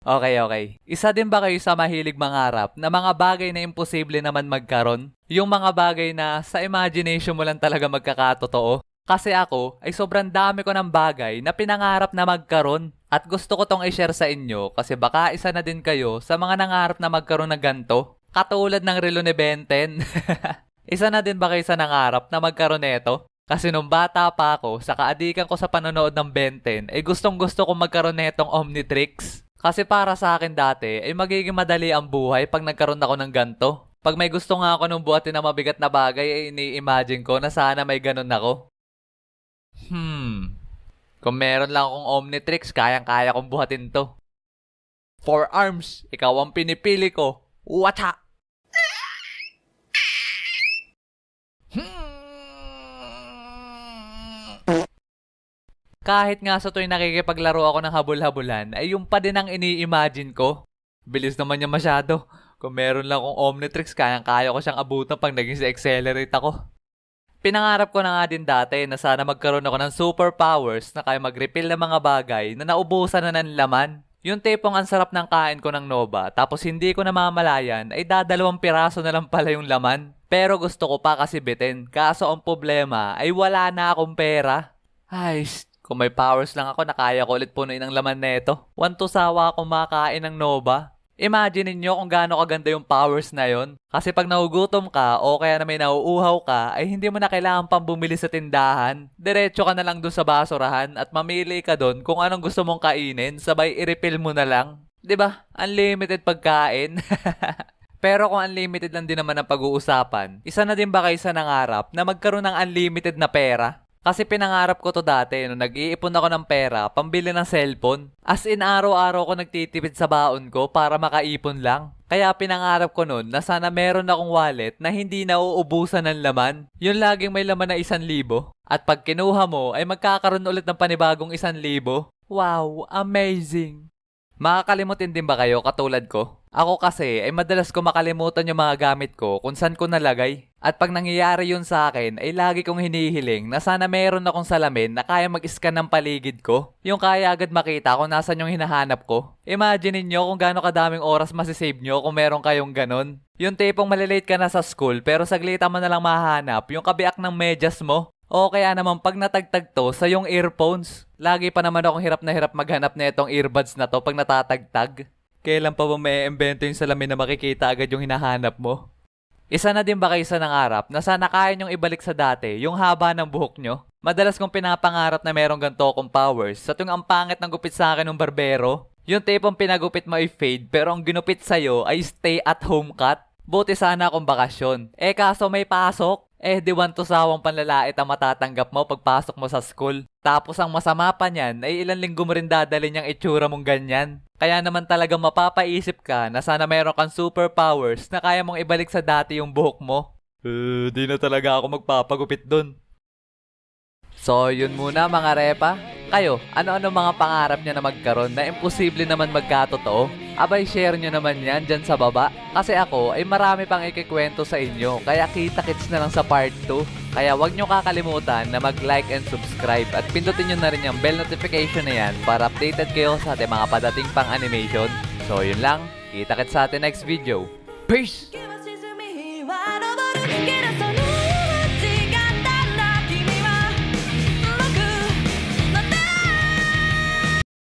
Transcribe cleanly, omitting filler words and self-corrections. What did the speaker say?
Okay, okay. Isa din ba kayo sa mahilig mangarap na mga bagay na imposible naman magkaroon? Yung mga bagay na sa imagination mo lang talaga magkakatotoo? Kasi ako ay sobrang dami ko ng bagay na pinangarap na magkaroon. At gusto ko tong i-share sa inyo kasi baka isa na din kayo sa mga nangarap na magkaroon ng ganto. Katulad ng relo ni Ben 10. Isa na din ba kayo sa nangarap na magkaroon nito? Kasi nung bata pa ako, sa kaadikan ko sa panonood ng Ben 10, ay gustong gusto kong magkaroon netong Omnitrix. Kasi para sa akin dati, ay magiging madali ang buhay pag nagkaroon ako ng ganto. Pag may gusto nga ako nung buhatin na mabigat na bagay, ay ini-imagine ko na sana may ganun ako. Kung meron lang akong Omnitrix, kayang-kaya kong buhatin to. Four arms, ikaw ang pinipili ko. Wacha! Kahit nga sa tuwing nakikipaglaro ako ng habol-habulan, ay yung pa din ang ini-imagine ko. Bilis naman niya masyado. Kung meron lang akong Omnitrix, kayang-kaya ko siyang abutan pag naging sa accelerate ako. Pinangarap ko na nga din dati na sana magkaroon ako ng superpowers na kaya mag-refill ng mga bagay na naubusan na ng laman. Yung tipong ang sarap ng kain ko ng Nova tapos hindi ko namamalayan ay dadalawang piraso na lang pala yung laman. Pero gusto ko pa kasi bitin. Kaso ang problema ay wala na akong pera. Ay, kung may powers lang ako, nakaya ko ulit punuin ang laman neto. Wanto sawa akong makain ng Nova. Imagine niyo kung gaano kaganda yung powers na yon. Kasi pag nahugutom ka o kaya na may nauuhaw ka, ay hindi mo na kailangan pang bumili sa tindahan. Diretso ka na lang dun sa basurahan at mamili ka dun kung anong gusto mong kainin, sabay i-refill mo na lang. 'Di ba? Unlimited pagkain. Pero kung unlimited lang din naman ang pag-uusapan, isa na din ba kayo sa nangarap na magkaroon ng unlimited na pera? Kasi pinangarap ko to dati nung nag-iipon ako ng pera pambili ng cellphone. As in araw-araw ko nagtitipid sa baon ko para makaipon lang. Kaya pinangarap ko nun na sana meron akong wallet na hindi nauubusan ng laman. Yung laging may laman na 1,000. At pag kinuha mo ay magkakaroon ulit ng panibagong 1,000. Wow, amazing! Makakalimutin din ba kayo katulad ko? Ako kasi ay madalas ko makalimutan yung mga gamit ko kung saan ko nalagay. At pag nangyayari yun sa akin ay lagi kong hinihiling na sana meron akong salamin na kaya mag-scan ng paligid ko. Yung kaya agad makita kung nasan yung hinahanap ko. Imagine niyo kung gaano kadaming oras masisave nyo kung meron kayong ganun. Yung tipong malilate ka na sa school pero saglitan mo na lang mahanap yung kabiak ng medyas mo. O kaya naman pag natagtag to sa yung earphones. Lagi pa naman akong hirap na hirap maghanap na itong earbuds na to pag natatagtag. Kailan pa ba may imbento yung salamin na makikita agad yung hinahanap mo? Isa na din ba kayo sa nangarap na sana kaya nyong ibalik sa dati yung haba ng buhok nyo? Madalas kong pinapangarap na merong ganito akong powers sa tuwing ang pangit ng gupit sa akin ng barbero. Yung tipong pinagupit mo ay fade pero ang ginupit sa'yo ay stay at home cut. Buti sana akong bakasyon. Kaso may pasok. Di wanto sawang panlalait ang matatanggap mo pagpasok mo sa school. Tapos ang masama pa niyan ay ilang linggo mo rin dadalhin yung itsura mong ganyan. Kaya naman talagang mapapaisip ka na sana mayroon kang superpowers na kaya mong ibalik sa dati yung buhok mo. Di na talaga ako magpapagupit dun. So, yun muna mga repa. Kayo, ano-ano mga pangarap nyo na magkaroon na imposible naman magkatotoo? Abay, share nyo naman yan dyan sa baba. Kasi ako ay marami pang ikikwento sa inyo. Kaya kita-kits na lang sa part 2. Kaya wag nyo kakalimutan na mag-like and subscribe. At pindutin nyo na rin yung bell notification na yan para updated kayo sa ating mga padating pang animation. So, yun lang. Kita-kits sa ating next video. Peace!